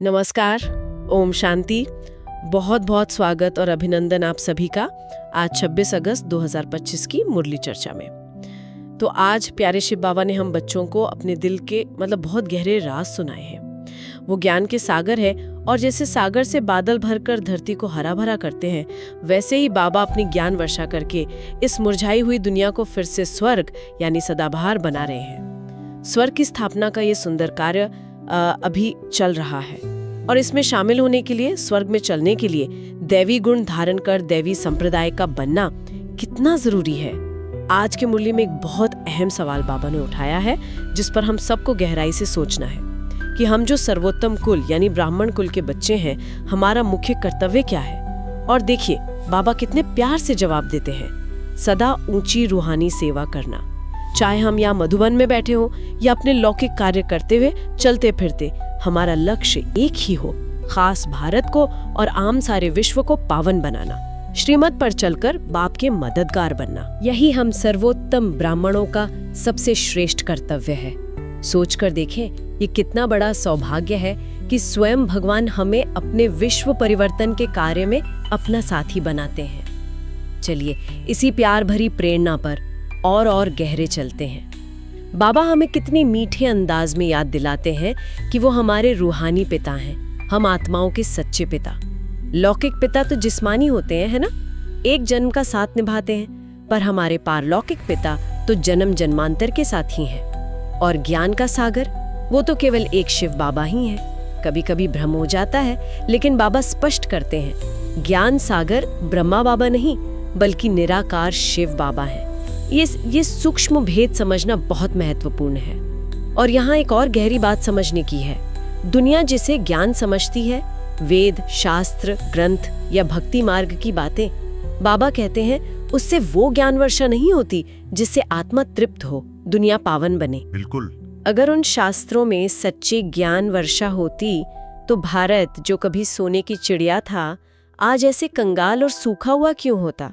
नमस्कार। ओम शांति। बहुत बहुत स्वागत और अभिनंदन आप सभी का आज 26 अगस्त 2025 की मुरली चर्चा में। तो आज प्यारे शिव बाबा ने हम बच्चों को अपने दिल के बहुत गहरे राज सुनाए हैं। वो ज्ञान के सागर है और जैसे सागर से बादल भरकर धरती को हरा भरा करते हैं, वैसे ही बाबा अपनी ज्ञान वर्षा करके इस मुरझाई हुई दुनिया को फिर से स्वर्ग यानी सदाबहार बना रहे हैं। स्वर्ग की स्थापना का ये सुंदर कार्य अभी चल रहा है और इसमें शामिल होने के लिए, स्वर्ग में चलने के लिए दैवी गुण धारण कर दैवी संप्रदाय का बनना कितना जरूरी है। आज की मुरली में एक बहुत अहम सवाल बाबा ने उठाया है, जिस पर हम सबको गहराई से सोचना है कि हम जो सर्वोत्तम कुल यानी ब्राह्मण कुल के बच्चे हैं, हमारा मुख्य कर्तव्य क्या है। और देखिए बाबा कितने प्यार से जवाब देते हैं, सदा ऊंची रूहानी सेवा करना। चाहे हम यहाँ मधुबन में बैठे हो या अपने लौकिक कार्य करते हुए चलते फिरते, हमारा लक्ष्य एक ही हो, खास भारत को और आम सारे विश्व को पावन बनाना, श्रीमत पर चलकर बाप के मददगार बनना। यही हम सर्वोत्तम ब्राह्मणों का सबसे श्रेष्ठ कर्तव्य है। सोचकर देखें, ये कितना बड़ा सौभाग्य है कि स्वयं भगवान हमें अपने विश्व परिवर्तन के कार्य में अपना साथी बनाते हैं। चलिए इसी प्यार भरी प्रेरणा पर और गहरे चलते हैं। बाबा हमें कितनी मीठे अंदाज में याद दिलाते हैं कि वो हमारे रूहानी पिता हैं, हम आत्माओं के सच्चे पिता। लौकिक पिता तो जिस्मानी होते हैं, है ना, एक जन्म का साथ निभाते हैं, पर हमारे पारलौकिक पिता तो जन्म जन्मांतर के साथ ही हैं। और ज्ञान का सागर, वो तो केवल एक शिव बाबा ही है। कभी कभी भ्रम हो जाता है, लेकिन बाबा स्पष्ट करते हैं, ज्ञान सागर ब्रह्मा बाबा नहीं बल्कि निराकार शिव बाबा है। ये सूक्ष्म भेद समझना बहुत महत्वपूर्ण है। और यहाँ एक और गहरी बात समझने की है। दुनिया जिसे ज्ञान समझती है, वेद, शास्त्र, ग्रंथ या भक्ति मार्ग की बातें, बाबा कहते हैं उससे वो ज्ञान वर्षा नहीं होती जिससे आत्मा तृप्त हो, दुनिया पावन बने। बिल्कुल। अगर उन शास्त्रों में सच्ची ज्ञान वर्षा होती तो भारत जो कभी सोने की चिड़िया था, आज ऐसे कंगाल और सूखा हुआ क्यों होता।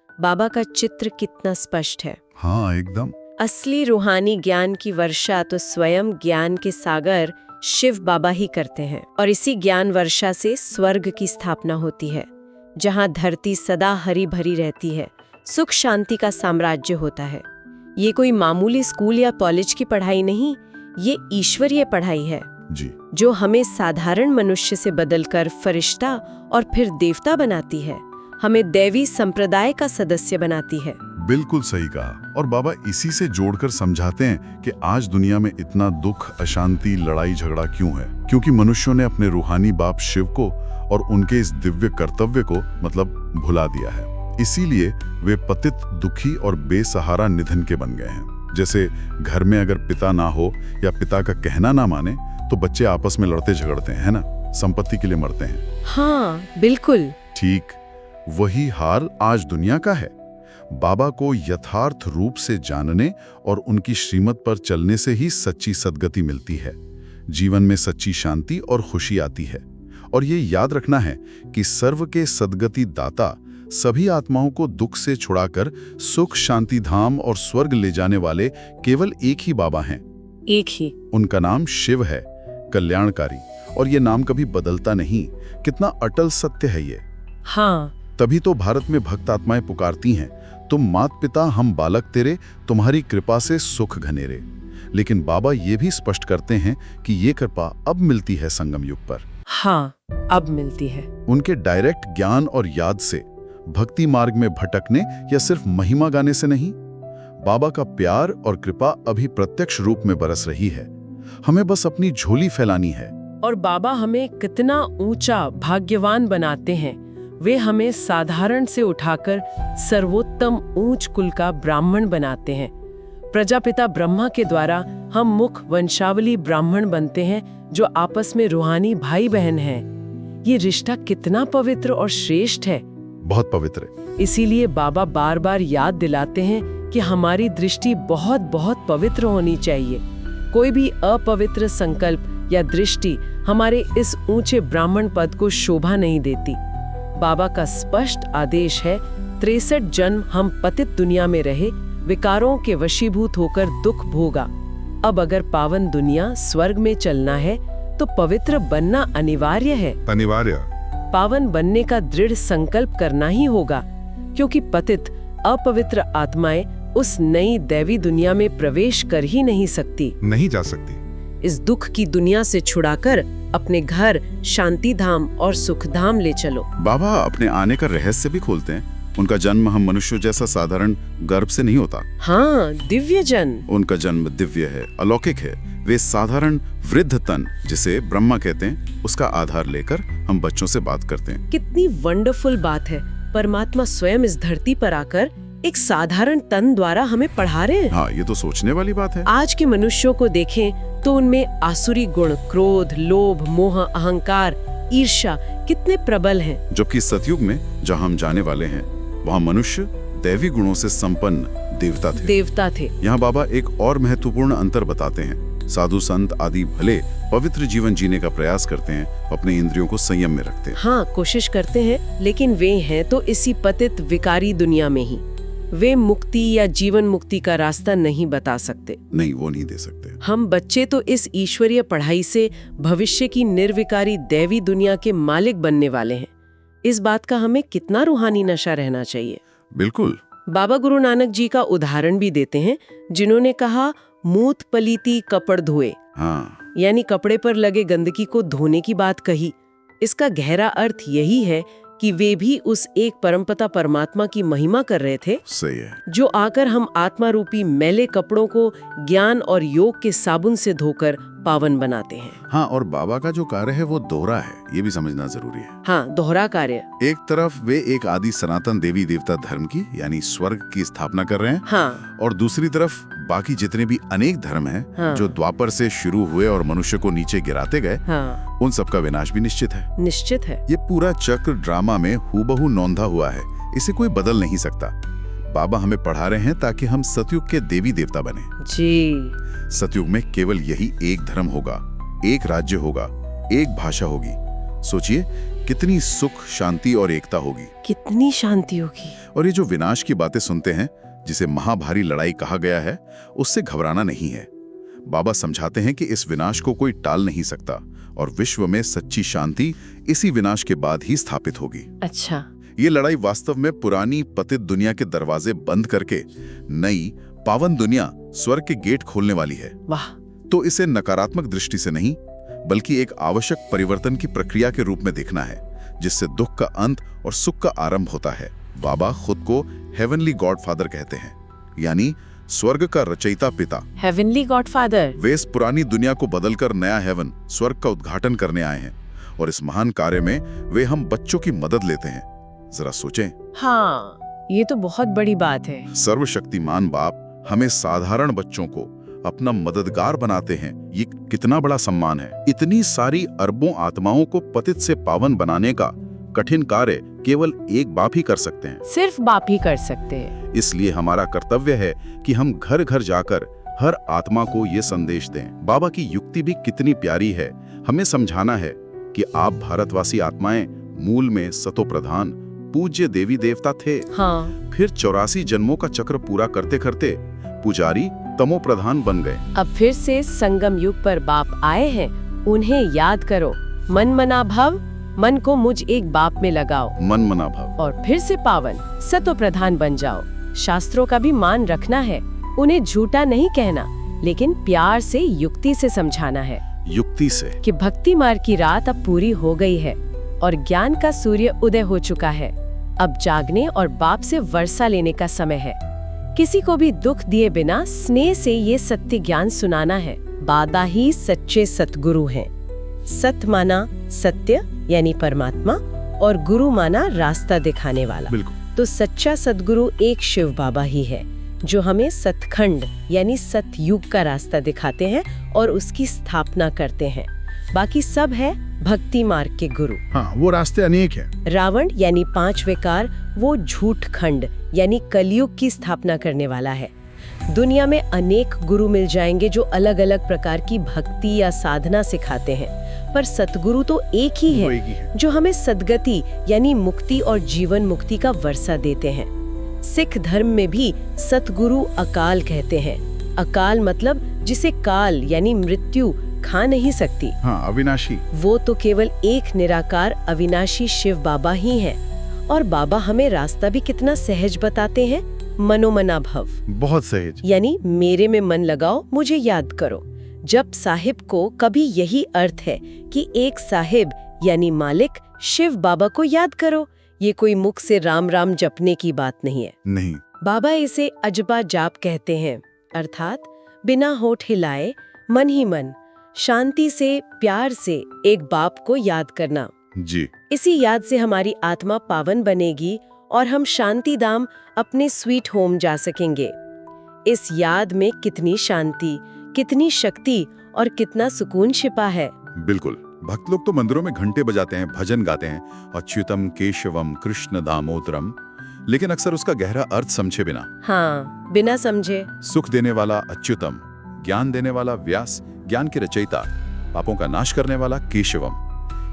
बाबा का चित्र कितना स्पष्ट है। हाँ, एकदम। असली रूहानी ज्ञान की वर्षा तो स्वयं ज्ञान के सागर शिव बाबा ही करते हैं। और इसी ज्ञान वर्षा से स्वर्ग की स्थापना होती है, जहाँ धरती सदा हरी भरी रहती है, सुख शांति का साम्राज्य होता है। ये कोई मामूली स्कूल या कॉलेज की पढ़ाई नहीं, ये ईश्वरीय पढ़ाई है जी, जो हमें साधारण मनुष्य से बदलकर फरिश्ता और फिर देवता बनाती है, हमें दैवी संप्रदाय का सदस्य बनाती है। बिल्कुल सही कहा। और बाबा इसी से जोड़कर समझाते हैं कि आज दुनिया में इतना दुख, अशांति, लड़ाई झगड़ा क्यों है, क्योंकि मनुष्यों ने अपने रूहानी बाप शिव को और उनके इस दिव्य कर्तव्य को भुला दिया है। इसीलिए वे पतित, दुखी और बेसहारा निधन के बन गए हैं। जैसे घर में अगर पिता ना हो या पिता का कहना ना माने तो बच्चे आपस में लड़ते झगड़ते हैं, है ना, संपत्ति के लिए मरते हैं। हाँ बिल्कुल ठीक वही हाल आज दुनिया का है। बाबा को यथार्थ रूप से जानने और उनकी श्रीमत पर चलने से ही सच्ची सद्गति मिलती है, जीवन में सच्ची शांति और खुशी आती है। और ये याद रखना है कि सर्व के सद्गति दाता, सभी आत्माओं को दुख से छुड़ाकर सुख, शांति धाम और स्वर्ग ले जाने वाले केवल एक ही बाबा हैं। एक ही। उनका नाम शिव है, कल्याणकारी, और ये नाम कभी बदलता नहीं। कितना अटल सत्य है ये। हाँ, तभी तो भारत में भक्त आत्माएं पुकारती हैं, तुम मात पिता हम बालक तेरे, तुम्हारी कृपा से सुख घनेरे। लेकिन बाबा ये भी स्पष्ट करते हैं कि ये कृपा अब मिलती है संगम युग पर। हाँ, अब मिलती है। उनके डायरेक्ट ज्ञान और याद से, भक्ति मार्ग में भटकने या सिर्फ महिमा गाने से नहीं। बाबा का प्यार और कृपा अभी प्रत्यक्ष रूप में बरस रही है, हमें बस अपनी झोली फैलानी है। और बाबा हमें कितना ऊंचा भाग्यवान बनाते हैं। वे हमें साधारण से उठाकर सर्वोत्तम ऊंच कुल का ब्राह्मण बनाते हैं। प्रजापिता ब्रह्मा के द्वारा हम मुख वंशावली ब्राह्मण बनते हैं, जो आपस में रूहानी भाई बहन हैं। ये रिश्ता कितना पवित्र और श्रेष्ठ है। बहुत पवित्र है। इसीलिए बाबा बार बार याद दिलाते हैं कि हमारी दृष्टि बहुत बहुत पवित्र होनी चाहिए। कोई भी अपवित्र संकल्प या दृष्टि हमारे इस ऊंचे ब्राह्मण पद को शोभा नहीं देती। बाबा का स्पष्ट आदेश है, 63 जन्म हम पतित दुनिया में रहे, विकारों के वशीभूत होकर दुख भोगा। अब अगर पावन दुनिया स्वर्ग में चलना है तो पवित्र बनना अनिवार्य है। अनिवार्य। पावन बनने का दृढ़ संकल्प करना ही होगा, क्योंकि पतित अपवित्र आत्माएं उस नई दैवी दुनिया में प्रवेश कर ही नहीं सकती। नहीं जा सकती। इस दुख की दुनिया से छुड़ाकर अपने घर शांति धाम और सुख धाम ले चलो। बाबा अपने आने का रहस्य भी खोलते हैं। उनका जन्म हम मनुष्यों जैसा साधारण गर्भ से नहीं होता। हाँ, दिव्य जन। उनका जन्म दिव्य है, अलौकिक है। वे साधारण वृद्ध तन, जिसे ब्रह्मा कहते हैं, उसका आधार लेकर हम बच्चों से बात करते हैं। कितनी वंडरफुल बात है। परमात्मा स्वयं इस धरती पर आकर एक साधारण तन द्वारा हमें पढ़ा रहे हैं। हाँ, ये तो सोचने वाली बात है। आज के मनुष्यों को देखें तो उनमें आसुरी गुण, क्रोध, लोभ, मोह, अहंकार, ईर्ष्या कितने प्रबल हैं। जबकि सतयुग में जहाँ हम जाने वाले हैं, वहाँ मनुष्य दैवी गुणों से संपन्न देवता थे। यहाँ बाबा एक और महत्वपूर्ण अंतर बताते हैं। साधु संत आदि भले पवित्र जीवन जीने का प्रयास करते हैं, अपने इंद्रियों को संयम में रखते हैं। हाँ, कोशिश करते हैं, लेकिन वे हैं तो इसी पतित विकारी दुनिया में ही। वे मुक्ति या जीवन मुक्ति का रास्ता नहीं बता सकते। नहीं, वो नहीं दे सकते। हम बच्चे तो इस ईश्वरीय पढ़ाई से भविष्य की निर्विकारी दैवी दुनिया के मालिक बनने वाले हैं। इस बात का हमें कितना रूहानी नशा रहना चाहिए। बिल्कुल। बाबा गुरु नानक जी का उदाहरण भी देते हैं, जिन्होंने कहा मूत पलीती कपड़ धोए। हाँ, यानी कपड़े पर लगे गंदगी को धोने की बात कही। इसका गहरा अर्थ यही है कि वे भी उस एक परमपिता परमात्मा की महिमा कर रहे थे। सही है। जो आकर हम आत्मा रूपी मैले कपड़ों को ज्ञान और योग के साबुन से धोकर पावन बनाते हैं। हाँ, और बाबा का जो कार्य है वो दोहरा है, ये भी समझना जरूरी है। हाँ, दोहरा कार्य। एक तरफ वे एक आदि सनातन देवी देवता धर्म की यानी स्वर्ग की स्थापना कर रहे हैं। हाँ, और दूसरी तरफ बाकी जितने भी अनेक धर्म हैं, हाँ, जो द्वापर से शुरू हुए और मनुष्य को नीचे गिराते गए, हाँ, उन सबका विनाश भी निश्चित है। निश्चित है। ये पूरा चक्र ड्रामा में हूबहू नोंधा हुआ है, इसे कोई बदल नहीं सकता। बाबा हमें पढ़ा रहे हैं ताकि हम सतयुग के देवी देवता बने। जी। सतयुग में केवल यही एक धर्म होगा, एक राज्य होगा, एक भाषा होगी। सोचिए कितनी सुख, शांति और एकता होगी। कितनी शांति होगी। और ये जो विनाश की बातें सुनते हैं, जिसे महाभारी लड़ाई कहा गया है, उससे घबराना नहीं है। बाबा समझाते हैं कि इस विनाश को कोई टाल नहीं सकता और विश्व में सच्ची शांति इसी विनाश के बाद ही स्थापित होगी। अच्छा। ये लड़ाई वास्तव में पुरानी पतित दुनिया के दरवाजे बंद करके नई पावन दुनिया, स्वर्ग के गेट खोलने वाली है। वाह। तो इसे नकारात्मक दृष्टि से नहीं, बल्कि एक आवश्यक परिवर्तन की प्रक्रिया के रूप में देखना है, जिससे दुख का अंत और सुख का आरंभ होता है। बाबा खुद को हेवनली गॉडफादर कहते हैं, यानी स्वर्ग का रचयिता पिता। Heavenly godfather. वे इस पुरानी दुनिया को बदलकर नया हेवन, स्वर्ग का उद्घाटन करने आए हैं, और इस महान कार्य में वे हम बच्चों की मदद लेते हैं। जरा सोचें। हाँ, ये तो बहुत बड़ी बात है। सर्वशक्तिमान बाप हमें साधारण बच्चों को अपना मददगार बनाते हैं। ये कितना बड़ा सम्मान है। इतनी सारी अरबों आत्माओं को पतित से पावन बनाने का कठिन कार्य केवल एक बाप ही कर सकते हैं। सिर्फ बाप ही कर सकते हैं। इसलिए हमारा कर्तव्य है कि हम घर घर जाकर हर आत्मा को ये संदेश दें। बाबा की युक्ति भी कितनी प्यारी है। हमें समझाना है कि आप भारतवासी आत्माएं मूल में सतो प्रधान पूज्य देवी देवता थे। हाँ। फिर 84 जन्मों का चक्र पूरा करते करते पुजारी तमो प्रधान बन गए। अब फिर से संगम युग पर बाप आए हैं, उन्हें याद करो। मन मना भव, मन को मुझ एक बाप में लगाओ। मन मना भव। और फिर से पावन सतो प्रधान बन जाओ। शास्त्रों का भी मान रखना है, उन्हें झूठा नहीं कहना, लेकिन प्यार से युक्ति से समझाना है। युक्ति से कि भक्ति मार्ग की रात अब पूरी हो गई है और ज्ञान का सूर्य उदय हो चुका है। अब जागने और बाप से वर्षा लेने का समय है। किसी को भी दुख दिए बिना स्नेह से ये सत्य ज्ञान सुनाना है। बाबा ही सच्चे सतगुरु हैं। सत माना सत्य यानी परमात्मा, और गुरु माना रास्ता दिखाने वाला। बिल्कुल। तो सच्चा सतगुरु एक शिव बाबा ही है, जो हमें सतखंड यानी सतयुग का रास्ता दिखाते हैं और उसकी स्थापना करते हैं। बाकी सब है भक्ति मार्ग के गुरु। हाँ, वो रास्ते अनेक हैं। रावण यानी 5 विकार, वो झूठ खंड यानी कलयुग की स्थापना करने वाला है। दुनिया में अनेक गुरु मिल जाएंगे जो अलग अलग प्रकार की भक्ति या साधना सिखाते हैं, पर सतगुरु तो एक ही है, जो हमें सद्गति यानी मुक्ति और जीवन मुक्ति का वर्षा देते हैं। सिख धर्म में भी सतगुरु अकाल कहते हैं। अकाल मतलब जिसे काल यानी मृत्यु खा नहीं सकती। हाँ, अविनाशी। वो तो केवल एक निराकार अविनाशी शिव बाबा ही है। और बाबा हमें रास्ता भी कितना सहज बताते हैं, मनोमना भव। बहुत सहज। यानी मेरे में मन लगाओ, मुझे याद करो। जप साहिब को कभी यही अर्थ है कि एक साहिब यानी मालिक शिव बाबा को याद करो। ये कोई मुख से राम राम जपने की बात नहीं है। नहीं। बाबा इसे अजबा जाप कहते हैं, अर्थात बिना होठ हिलाए मन ही मन शांति से प्यार से एक बाप को याद करना। जी। इसी याद से हमारी आत्मा पावन बनेगी और हम शांति धाम अपने स्वीट होम जा सकेंगे। इस याद में कितनी शांति, कितनी शक्ति और कितना सुकून छिपा है। बिल्कुल। भक्त लोग तो मंदिरों में घंटे बजाते हैं, भजन गाते हैं, अच्युतम केशवम कृष्ण दामोदरम, लेकिन अक्सर उसका गहरा अर्थ समझे बिना। हाँ, बिना समझे। सुख देने वाला अच्युतम, ज्ञान देने वाला व्यास, ज्ञान के रचयिता, पापों का नाश करने वाला केशवम,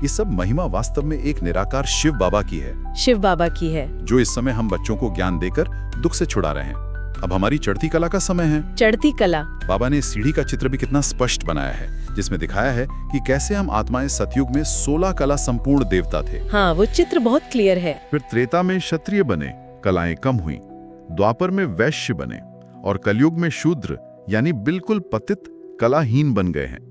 ये सब महिमा वास्तव में एक निराकार शिव बाबा की है। शिव बाबा की है, जो इस समय हम बच्चों को ज्ञान देकर दुख से छुड़ा रहे हैं। अब हमारी चढ़ती कला का समय है। चढ़ती कला। बाबा ने सीढ़ी का चित्र भी कितना स्पष्ट बनाया है, जिसमें दिखाया है कि कैसे हम आत्माएं सतयुग में 16 कला संपूर्ण देवता थे। हाँ, वो चित्र बहुत क्लियर है। फिर त्रेता में क्षत्रिय बने, कलाएं कम हुई, द्वापर में वैश्य बने और कलयुग में शूद्र यानी बिल्कुल पतित कलाहीन बन गए हैं।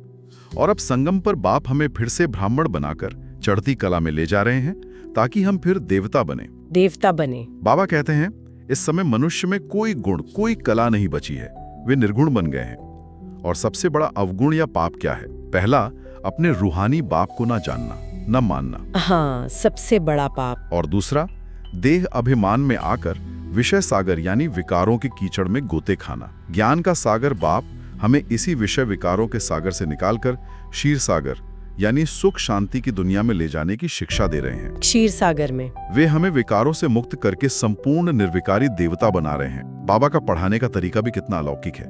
और अब संगम पर बाप हमें फिर से ब्राह्मण बनाकर चढ़ती कला में ले जा रहे हैं, ताकि हम फिर देवता बने। देवता बने। बाबा कहते हैं इस समय मनुष्य में कोई गुण, कोई कला नहीं बची है, वे निर्गुण बन गए हैं। और सबसे बड़ा अवगुण या पाप क्या है? पहला, अपने रूहानी बाप को ना जानना, न मानना। हाँ, सबसे बड़ा पाप। और दूसरा, देह अभिमान में आकर विषय सागर यानी विकारों के कीचड़ में गोते खाना। ज्ञान का सागर बाप हमें इसी विषय विकारों के सागर से निकालकर क्षीर सागर यानी सुख शांति की दुनिया में ले जाने की शिक्षा दे रहे हैं। क्षीर सागर में वे हमें विकारों से मुक्त करके संपूर्ण निर्विकारी देवता बना रहे हैं। बाबा का पढ़ाने का तरीका भी कितना अलौकिक है।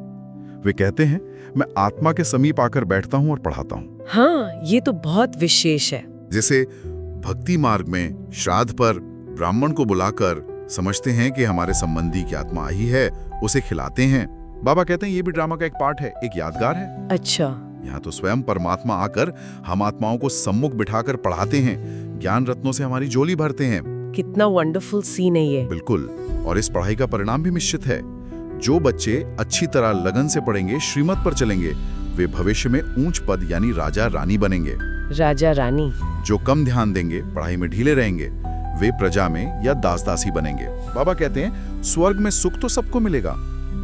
वे कहते हैं, मैं आत्मा के समीप आकर बैठता हूँ और पढ़ाता हूँ। हाँ, ये तो बहुत विशेष है। जैसे भक्ति मार्ग में श्राद्ध पर ब्राह्मण को बुलाकर समझते हैं कि हमारे संबंधी की आत्मा आई है, उसे खिलाते हैं। बाबा कहते हैं ये भी ड्रामा का एक पार्ट है, एक यादगार है। अच्छा। यहाँ तो स्वयं परमात्मा आकर हम आत्माओं को सम्मुख बिठाकर पढ़ाते हैं, ज्ञान रत्नों से हमारी झोली भरते हैं। कितना वंडरफुल सीन है ये। बिल्कुल। और इस पढ़ाई का परिणाम भी निश्चित है। जो बच्चे अच्छी तरह लगन से पढ़ेंगे, श्रीमत पर चलेंगे, वे भविष्य में ऊंच पद यानी राजा रानी बनेंगे। राजा रानी। जो कम ध्यान देंगे, पढ़ाई में ढीले रहेंगे, वे प्रजा में या दास दासी बनेंगे। बाबा कहते हैं स्वर्ग में सुख तो सबको मिलेगा,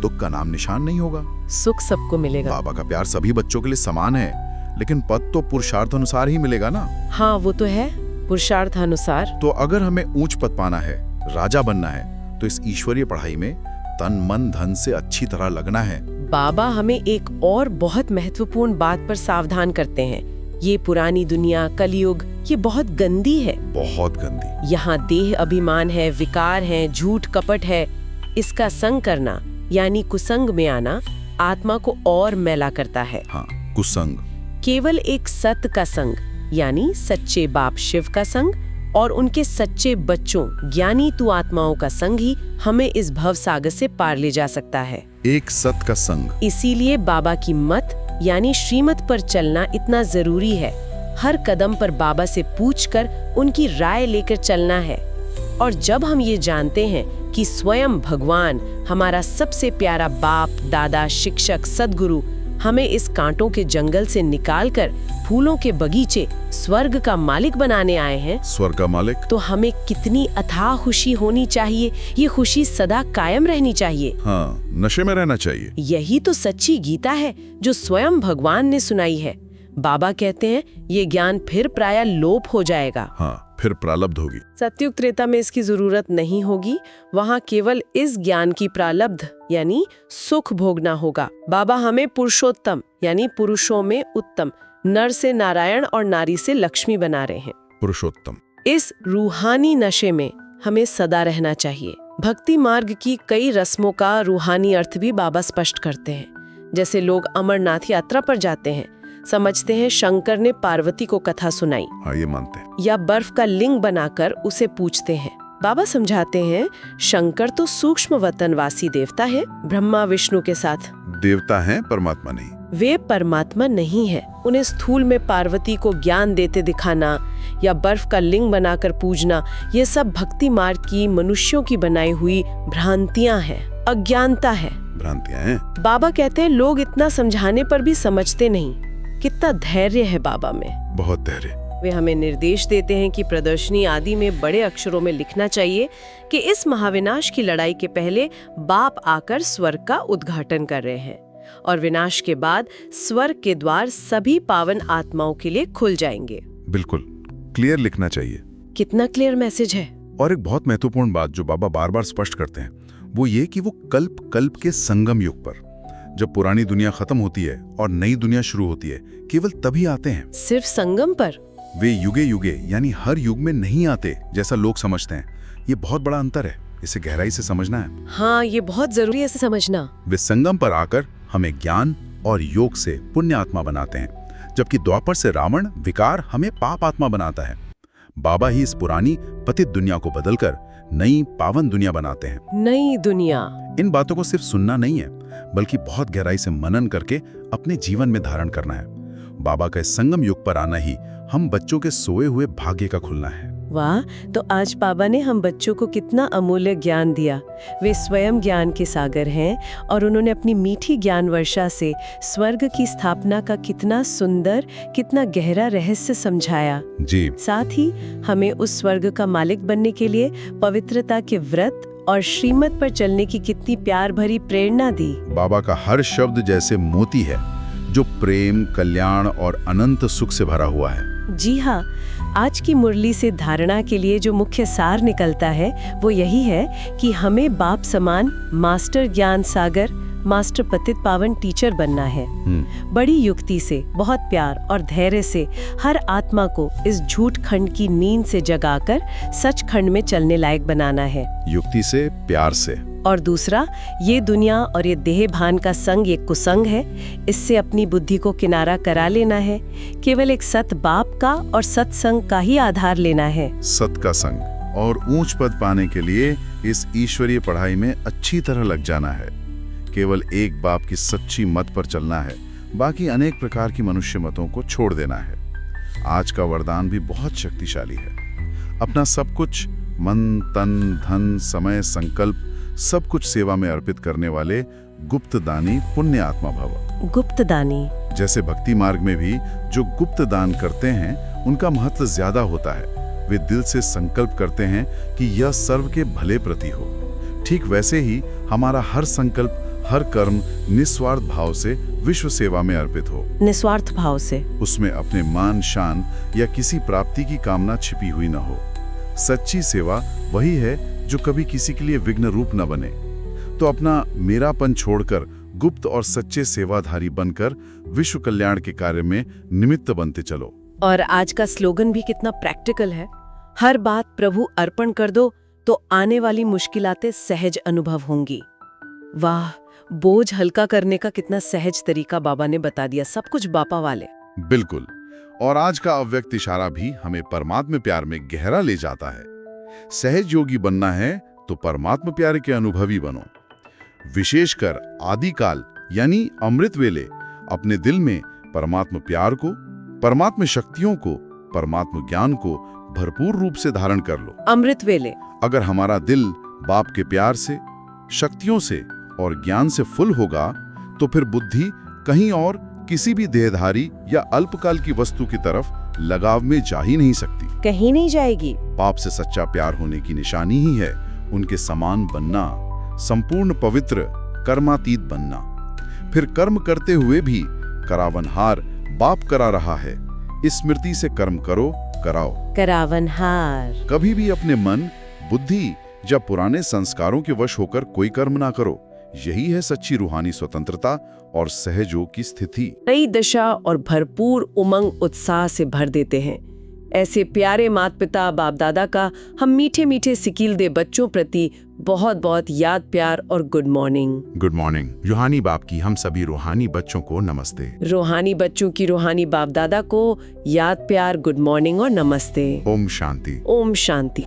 दुख का नाम निशान नहीं होगा। सुख सबको मिलेगा। बाबा का प्यार सभी बच्चों के लिए समान है, लेकिन पद तो पुरुषार्थ अनुसार ही मिलेगा ना। हाँ, वो तो है, पुरुषार्थ अनुसार। तो अगर हमें ऊंच पद पाना है, राजा बनना है, तो इस ईश्वरीय पढ़ाई में तन मन धन से अच्छी तरह लगना है। बाबा हमें एक और बहुत महत्वपूर्ण बात पर सावधान करते हैं। ये पुरानी दुनिया, कलयुग, ये बहुत गंदी है। बहुत गंदी। यहाँ देह अभिमान है, विकार है, झूठ कपट है। इसका संग करना यानी कुसंग में आना आत्मा को और मैला करता है। हाँ, कुसंग। केवल एक सत का संग यानी सच्चे बाप शिव का संग और उनके सच्चे बच्चों ज्ञानी तू आत्माओं का संग ही हमें इस भव सागर से पार ले जा सकता है। एक सत का संग। इसीलिए बाबा की मत यानी श्रीमत पर चलना इतना जरूरी है। हर कदम पर बाबा से पूछकर उनकी राय लेकर चलना है। और जब हम ये जानते हैं कि स्वयं भगवान हमारा सबसे प्यारा बाप, दादा, शिक्षक, सद्गुरु हमें इस कांटों के जंगल से निकालकर फूलों के बगीचे स्वर्ग का मालिक बनाने आए हैं, स्वर्ग का मालिक, तो हमें कितनी अथाह खुशी होनी चाहिए। ये खुशी सदा कायम रहनी चाहिए। हाँ, नशे में रहना चाहिए। यही तो सच्ची गीता है जो स्वयं भगवान ने सुनाई है। बाबा कहते हैं ये ज्ञान फिर प्रायः लोप हो जाएगा। हाँ, फिर प्रालब्ध होगी। सतयुग त्रेता में इसकी जरूरत नहीं होगी। वहाँ केवल इस ज्ञान की प्रालब्ध यानी सुख भोगना होगा। बाबा हमें पुरुषोत्तम यानी पुरुषों में उत्तम, नर से नारायण और नारी से लक्ष्मी बना रहे हैं। पुरुषोत्तम। इस रूहानी नशे में हमें सदा रहना चाहिए। भक्ति मार्ग की कई रस्मों का रूहानी अर्थ भी बाबा स्पष्ट करते हैं। जैसे लोग अमरनाथ यात्रा पर जाते हैं, समझते हैं शंकर ने पार्वती को कथा सुनाई। हाँ, ये मानते हैं। या बर्फ का लिंग बनाकर उसे पूजते हैं। बाबा समझाते हैं शंकर तो सूक्ष्म वतनवासी देवता है, ब्रह्मा विष्णु के साथ देवता हैं, परमात्मा नहीं। वे परमात्मा नहीं है। उन्हें स्थूल में पार्वती को ज्ञान देते दिखाना या बर्फ का लिंग बनाकर पूजना, ये सब भक्ति मार्ग की मनुष्यों की बनाई हुई भ्रांतियां हैं, अज्ञानता है। भ्रांतियां हैं। बाबा कहते हैं लोग इतना समझाने पर भी समझते नहीं। कितना धैर्य है बाबा में, बहुत धैर्य। वे हमें निर्देश देते हैं कि प्रदर्शनी आदि में बड़े अक्षरों में लिखना चाहिए कि इस महाविनाश की लड़ाई के पहले बाप आकर स्वर्ग का उद्घाटन कर रहे हैं और विनाश के बाद स्वर्ग के द्वार सभी पावन आत्माओं के लिए खुल जाएंगे। बिल्कुल क्लियर लिखना चाहिए। कितना क्लियर मैसेज है। और एक बहुत महत्वपूर्ण बात जो बाबा बार बार स्पष्ट करते हैं वो ये कि वो कल्प कल्प के संगम युग पर, जब पुरानी दुनिया खत्म होती है और नई दुनिया शुरू होती है, केवल तभी आते हैं। सिर्फ संगम पर? वे युगे युगे यानी हर युग में नहीं आते जैसा लोग समझते हैं। ये बहुत बड़ा अंतर है, इसे गहराई से समझना है। हाँ, ये बहुत जरूरी है इसे समझना। वे संगम पर आकर हमें ज्ञान और योग से पुण्य आत्मा बनाते हैं, जबकि द्वापर से रावण विकार हमें पाप आत्मा बनाता है। बाबा ही इस पुरानी पतित दुनिया को बदलकर नई पावन दुनिया बनाते हैं। नई दुनिया। इन बातों को सिर्फ सुनना नहीं है, बल्कि बहुत गहराई से मनन करके अपने जीवन में धारण करना है। बाबा का इस संगम युग पर आना ही हम बच्चों के सोए हुए भाग्य का खुलना है। वाह, तो आज बाबा ने हम बच्चों को कितना अमूल्य ज्ञान दिया। वे स्वयं ज्ञान के सागर हैं और उन्होंने अपनी मीठी ज्ञान वर्षा से स्वर्ग की स्थापना का कितना सुंदर, कितना गहरा रहस्य समझाया। जी। साथ ही हमें उस स्वर्ग का मालिक बनने के लिए पवित्रता के व्रत और श्रीमत पर चलने की कितनी प्यार भरी प्रेरणा दी। बाबा का हर शब्द जैसे मोती है जो प्रेम, कल्याण और अनंत सुख से भरा हुआ है। जी हाँ, आज की मुरली से धारणा के लिए जो मुख्य सार निकलता है वो यही है कि हमें बाप समान मास्टर ज्ञान सागर, मास्टर पतित पावन टीचर बनना है। बड़ी युक्ति से, बहुत प्यार और धैर्य से हर आत्मा को इस झूठ खंड की नींद से जगाकर सच खंड में चलने लायक बनाना है। युक्ति से, प्यार से। और दूसरा, ये दुनिया और ये देह भान का संग एक कुसंग है, इससे अपनी बुद्धि को किनारा करा लेना है। केवल एक सत बाप का और सत्संग का ही आधार लेना है। सत का संग और ऊंच पद पाने के लिए इस ईश्वरीय पढ़ाई में अच्छी तरह लग जाना है। केवल एक बाप की सच्ची मत पर चलना है, बाकी अनेक प्रकार की मनुष्य मतों को छोड़ देना है। आज का वरदान भी बहुत शक्तिशाली है। अपना सब कुछ, मन, तन, धन, समय, संकल्प, सब कुछ सेवा में अर्पित करने वाले गुप्त दानी पुण्य आत्मा भव। गुप्त दानी। जैसे भक्ति मार्ग में भी जो गुप्त दान करते हैं उनका महत्व ज्यादा होता है। वे दिल से संकल्प करते हैं कि यह सर्व के भले प्रति हो। ठीक वैसे ही हमारा हर संकल्प, हर कर्म निस्वार्थ भाव से विश्व सेवा में अर्पित हो। निस्वार्थ भाव से। उसमें अपने मान, शान या किसी प्राप्ति की कामना छिपी हुई न हो। सच्ची सेवा वही है जो कभी किसी के लिए विघ्न रूप न बने। तो अपना मेरापन छोड़कर गुप्त और सच्चे सेवाधारी बनकर विश्व कल्याण के कार्य में निमित्त बनते चलो। और आज का स्लोगन भी कितना प्रैक्टिकल है। हर बात प्रभु अर्पण कर दो तो आने वाली मुश्किलातें सहज अनुभव होंगी। वाह, बोझ हल्का करने का कितना सहज तरीका बाबा ने बता दिया। सब कुछ बापा वाले। बिल्कुल। और आज का अव्यक्त इशारा भी हमें परमात्मा प्यार में गहरा ले जाता है। सहज योगी बनना है तो परमात्मा प्यार के अनुभवी बनो। विशेषकर आदिकाल यानी अमृत वेले अपने दिल में परमात्मा प्यार को, परमात्मा शक्तियों को, परमात्मा ज्ञान को भरपूर रूप से धारण कर लो। अमृत वेले। अगर हमारा दिल बाप के प्यार से, शक्तियों से और ज्ञान से फुल होगा तो फिर बुद्धि कहीं और किसी भी देहधारी या अल्पकाल की वस्तु की तरफ लगाव में जा ही नहीं सकती। कहीं नहीं जाएगी। बाप से सच्चा प्यार होने की निशानी ही है उनके समान बनना, संपूर्ण पवित्र कर्मातीत बनना। फिर कर्म करते हुए भी करावनहार बाप करा रहा है। इस स्मृति से कर्म करो, कराओ। करावनहार। कभी भी अपने मन, बुद्धि या पुराने संस्कारों के वश होकर कोई कर्म ना करो। यही है सच्ची रूहानी स्वतंत्रता और सहयोग की स्थिति। नई दशा और भरपूर उमंग उत्साह से भर देते हैं। ऐसे प्यारे माता पिता बाप दादा का हम मीठे मीठे सिकील दे बच्चों प्रति बहुत बहुत याद, प्यार और गुड मॉर्निंग। Good morning. रूहानी बाप की हम सभी रूहानी बच्चों को नमस्ते। रूहानी बच्चों की रूहानी बाप दादा को याद, प्यार, गुड मॉर्निंग और नमस्ते। ओम शांति। ओम शांति।